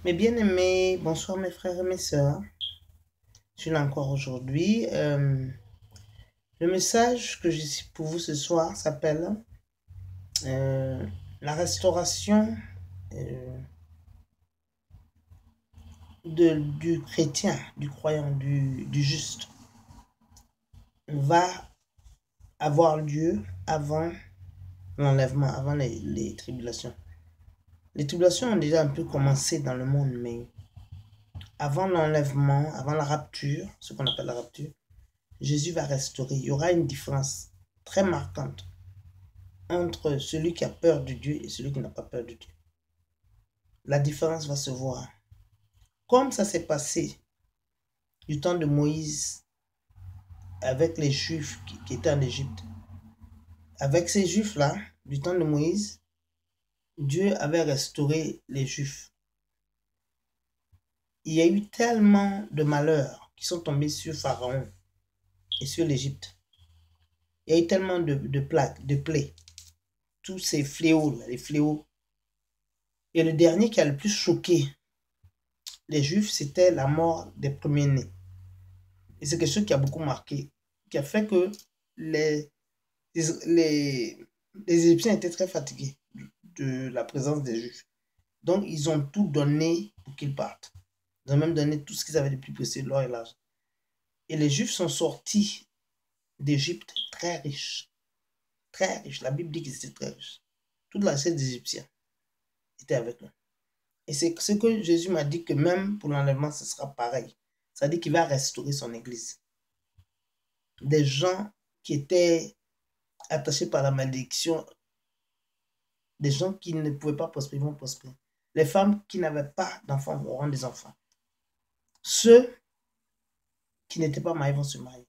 Mes bien-aimés, bonsoir mes frères et mes sœurs. Je suis là encore aujourd'hui. Le message que j'ai ici pour vous ce soir s'appelle euh, la restauration euh, du chrétien, du croyant, du juste va avoir lieu avant l'enlèvement, avant les tribulations. Les tribulations ont déjà un peu commencé dans le monde, mais avant l'enlèvement, avant la rapture, ce qu'on appelle la rapture, Jésus va restaurer. Il y aura une différence très marquante entre celui qui a peur de Dieu et celui qui n'a pas peur de Dieu. La différence va se voir. Comme ça s'est passé du temps de Moïse avec les Juifs qui étaient en Égypte. Avec ces Juifs-là, du temps de Moïse, Dieu avait restauré les Juifs. Il y a eu tellement de malheurs qui sont tombés sur Pharaon et sur l'Égypte. Il y a eu tellement de plagues, de plaies. Tous ces fléaux, les fléaux. Et le dernier qui a le plus choqué les Juifs, c'était la mort des premiers-nés. Et c'est quelque chose qui a beaucoup marqué, qui a fait que les, les, les Égyptiens étaient très fatigués de la présence des Juifs. Donc, ils ont tout donné pour qu'ils partent. Ils ont même donné tout ce qu'ils avaient de plus précieux, l'or et l'argent. Et les Juifs sont sortis d'Égypte très riches. Très riches. La Bible dit qu'ils étaient très riches. Toute la richesse des Égyptiens était avec eux. Et c'est ce que Jésus m'a dit que même pour l'enlèvement, ce sera pareil. Ça dit qu'il va restaurer son église. Des gens qui étaient attachés par la malédiction, des gens qui ne pouvaient pas prospérer vont prospérer. Les femmes qui n'avaient pas d'enfants auront des enfants. Ceux qui n'étaient pas mariés vont se marier.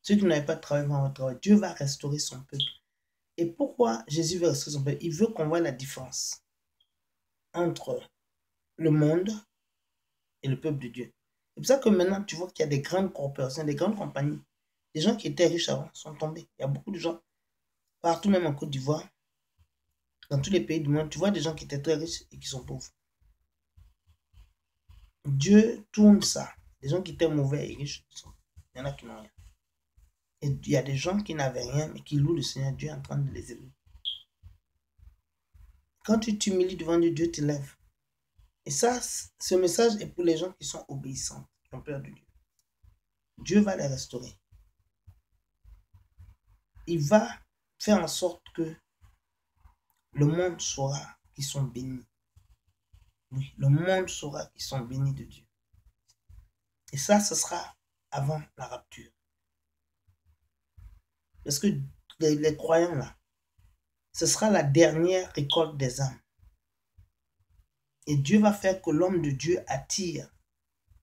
Ceux qui n'avaient pas de travail vont avoir de travail. Dieu va restaurer son peuple. Et pourquoi Jésus veut restaurer son peuple? Il veut qu'on voit la différence entre le monde et le peuple de Dieu. C'est pour ça que maintenant, tu vois qu'il y a des grandes corporations, des grandes compagnies. Des gens qui étaient riches avant sont tombés. Il y a beaucoup de gens, partout même en Côte d'Ivoire, dans tous les pays du monde, tu vois des gens qui étaient très riches et qui sont pauvres. Dieu tourne ça. Les gens qui étaient mauvais et riches, il y en a qui n'ont rien. Et il y a des gens qui n'avaient rien, mais qui louent le Seigneur. Dieu est en train de les élever. Quand tu t'humilies devant Dieu, Dieu t'élève. Et ça, ce message est pour les gens qui sont obéissants, qui ont peur de Dieu. Dieu va les restaurer. Il va faire en sorte que le monde saura qu'ils sont bénis. Oui, le monde saura qu'ils sont bénis de Dieu. Et ça, ce sera avant la rapture. Parce que les croyants, là, ce sera la dernière récolte des âmes. Et Dieu va faire que l'homme de Dieu attire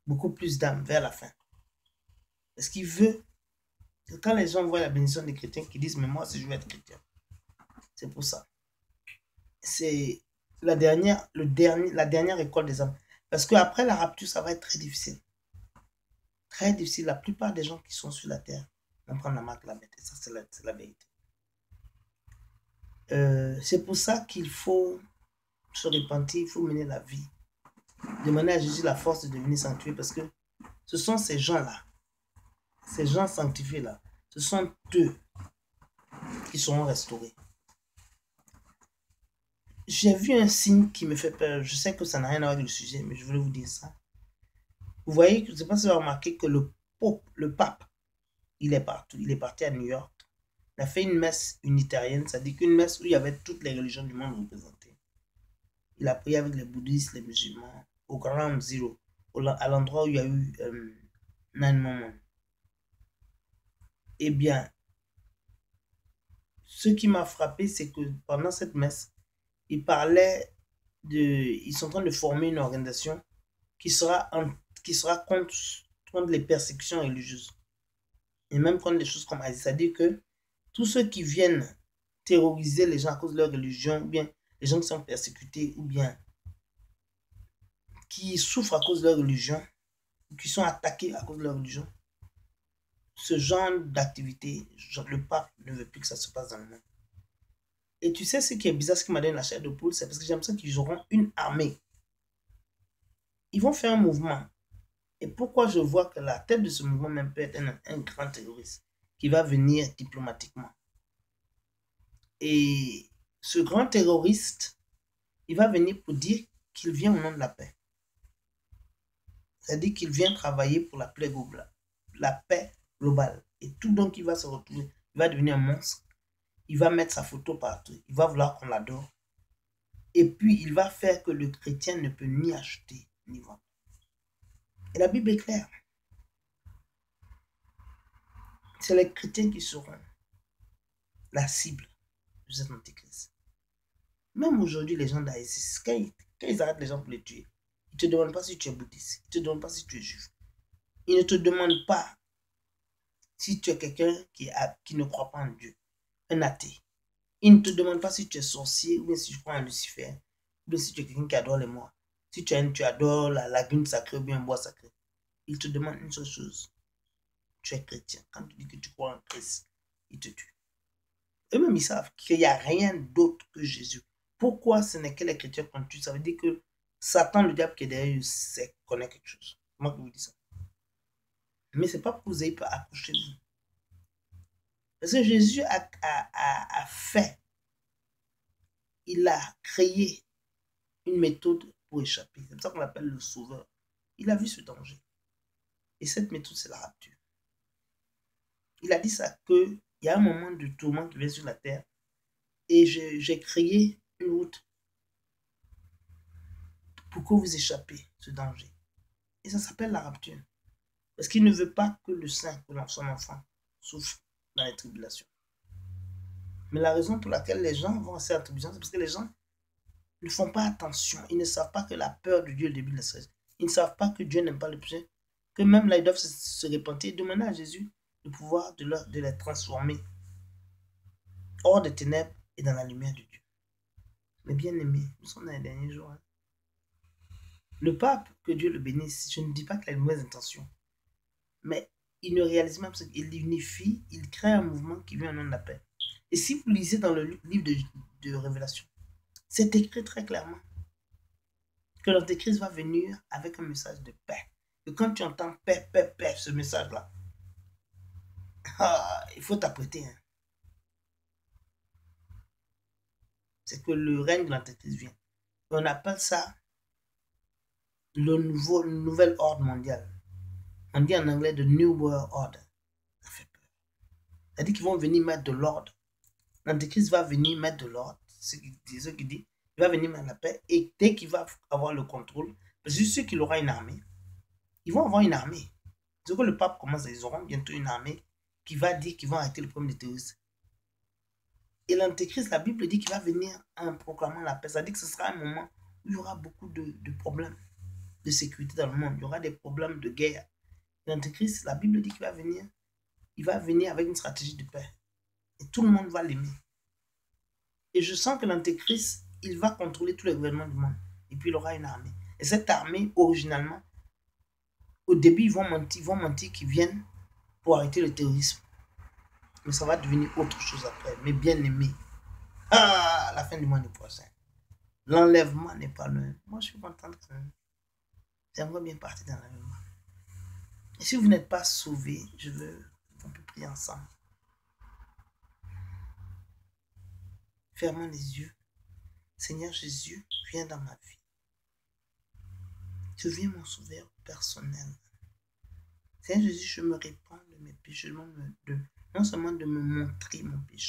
beaucoup plus d'âmes vers la fin. Parce qu'il veut que quand les gens voient la bénédiction des chrétiens, qu'ils disent, mais moi aussi je veux être chrétien. C'est pour ça. C'est la dernière récolte des âmes. Parce qu'après la rapture, ça va être très difficile. Très difficile. La plupart des gens qui sont sur la terre vont prendre la marque de la bête. Et ça, c'est la vérité. C'est pour ça qu'il faut se repentir, il faut mener la vie. Demander à Jésus la force de devenir sanctué parce que ce sont ces gens-là, ces gens sanctifiés-là, ce sont eux qui seront restaurés. J'ai vu un signe qui me fait peur. Je sais que ça n'a rien à voir avec le sujet, mais je voulais vous dire ça. Vous voyez, je ne sais pas si vous avez remarqué que le pape, il est partout. Il est parti à New York. Il a fait une messe unitarienne, c'est-à-dire qu'une messe où il y avait toutes les religions du monde représentées. Il a prié avec les bouddhistes, les musulmans, au Ground Zero, à l'endroit où il y a eu 911. Eh bien, ce qui m'a frappé, c'est que pendant cette messe, ils sont en train de former une organisation qui sera contre les persécutions religieuses. Et même contre des choses comme ISIS. C'est-à-dire que tous ceux qui viennent terroriser les gens à cause de leur religion, ou bien les gens qui sont persécutés, ou bien qui souffrent à cause de leur religion, ou qui sont attaqués à cause de leur religion, ce genre d'activité, le pape ne veut plus que ça se passe dans le monde. Et tu sais ce qui est bizarre, ce qui m'a donné la chair de poule, c'est parce que j'ai l'impression qu'ils auront une armée Ils vont faire un mouvement. Et pourquoi je vois que la tête de ce mouvement même peut être un grand terroriste qui va venir diplomatiquement. Et ce grand terroriste, il va venir pour dire qu'il vient au nom de la paix. C'est-à-dire qu'il vient travailler pour la paix globale. La paix globale. Et tout donc il va se retrouver, il va devenir un monstre. Il va mettre sa photo partout. Il va vouloir qu'on l'adore. Et puis il va faire que le chrétien ne peut ni acheter ni vendre. Et la Bible est claire. C'est les chrétiens qui seront la cible de cet antéchrist. Même aujourd'hui, les gens d'ISIS, quand ils arrêtent les gens pour les tuer, ils ne te demandent pas si tu es bouddhiste, ils ne te demandent pas si tu es juif. Ils ne te demandent pas si tu es quelqu'un qui ne croit pas en Dieu, un athée. Ils ne te demandent pas si tu es sorcier ou bien si tu crois en Lucifer, ou bien si tu es quelqu'un qui adore les morts. Si tu adores la lagune sacrée ou bien un bois sacré. Ils te demandent une seule chose. Tu es chrétien. Quand tu dis que tu crois en Christ, ils te tuent. Eux-mêmes, ils savent qu'il n'y a rien d'autre que Jésus. Pourquoi ce n'est que les chrétiens qu'on tue? Ça veut dire que Satan, le diable qui est derrière eux, connaît quelque chose. Comment que vous dites ça? Mais ce n'est pas pour que vous ayez peur, accrochez-vous. Parce que Jésus a fait, il a créé une méthode pour échapper. C'est pour ça qu'on l'appelle le sauveur. Il a vu ce danger. Et cette méthode, c'est la rapture. Il a dit ça qu'il y a un moment de tourment qui vient sur la terre. Et j'ai créé une route pour que vous échappez ce danger. Et ça s'appelle la rapture. Parce qu'il ne veut pas que le saint, que son enfant, souffre dans les tribulations. Mais la raison pour laquelle les gens vont à cette tribulation, c'est parce que les gens ne font pas attention. Ils ne savent pas que la peur de Dieu est le début de la sagesse. Ils ne savent pas que Dieu n'aime pas le péché. Que même là, ils doivent se repentir et demander à Jésus le pouvoir de les transformer hors des ténèbres et dans la lumière de Dieu. Mais bien aimés, nous sommes dans les derniers jours. Hein. Le pape, que Dieu le bénisse, je ne dis pas qu'il a de mauvaises intentions. Mais il ne réalise même pas qu'il unifie, il crée un mouvement qui vient au nom de la paix. Et si vous lisez dans le livre de Révélation, c'est écrit très clairement que l'Antéchrist va venir avec un message de paix. Et quand tu entends paix, paix, paix, ce message-là, il faut t'apprêter. Hein. C'est que le règne de l'Antéchrist vient. Et on appelle ça le nouvel ordre mondial. On dit en anglais the New World Order. Ça fait peur. C'est-à-dire qu'ils vont venir mettre de l'ordre. L'Antéchrist va venir mettre de l'ordre. C'est ce qu'il dit. Il va venir mettre la paix. Et dès qu'il va avoir le contrôle, parce que ceux qui aura une armée, ils vont avoir une armée. C'est que le pape commence, ils auront bientôt une armée qui va dire qu'ils vont arrêter le problème des terroristes. Et l'Antéchrist, la Bible dit qu'il va venir en proclamant la paix. Ça dit que ce sera un moment où il y aura beaucoup de problèmes de sécurité dans le monde. Il y aura des problèmes de guerre. L'Antéchrist, la Bible dit qu'il va venir. Il va venir avec une stratégie de paix. Et tout le monde va l'aimer. Et je sens que l'Antéchrist, il va contrôler tous les gouvernements du monde. Et puis il aura une armée. Et cette armée, originalement, au début, ils vont mentir qu'ils viennent pour arrêter le terrorisme. Mais ça va devenir autre chose après. Mais bien aimé. Ah, la fin du mois est prochain. L'enlèvement n'est pas loin. Moi, je suis content quand même. J'aimerais bien partir dans l'enlèvement. Et si vous n'êtes pas sauvé, on peut prier ensemble. Fermons les yeux. Seigneur Jésus, viens dans ma vie. Tu viens mon sauveur personnel. Seigneur Jésus, je me répands de mes péchés, non seulement de me montrer mon péché,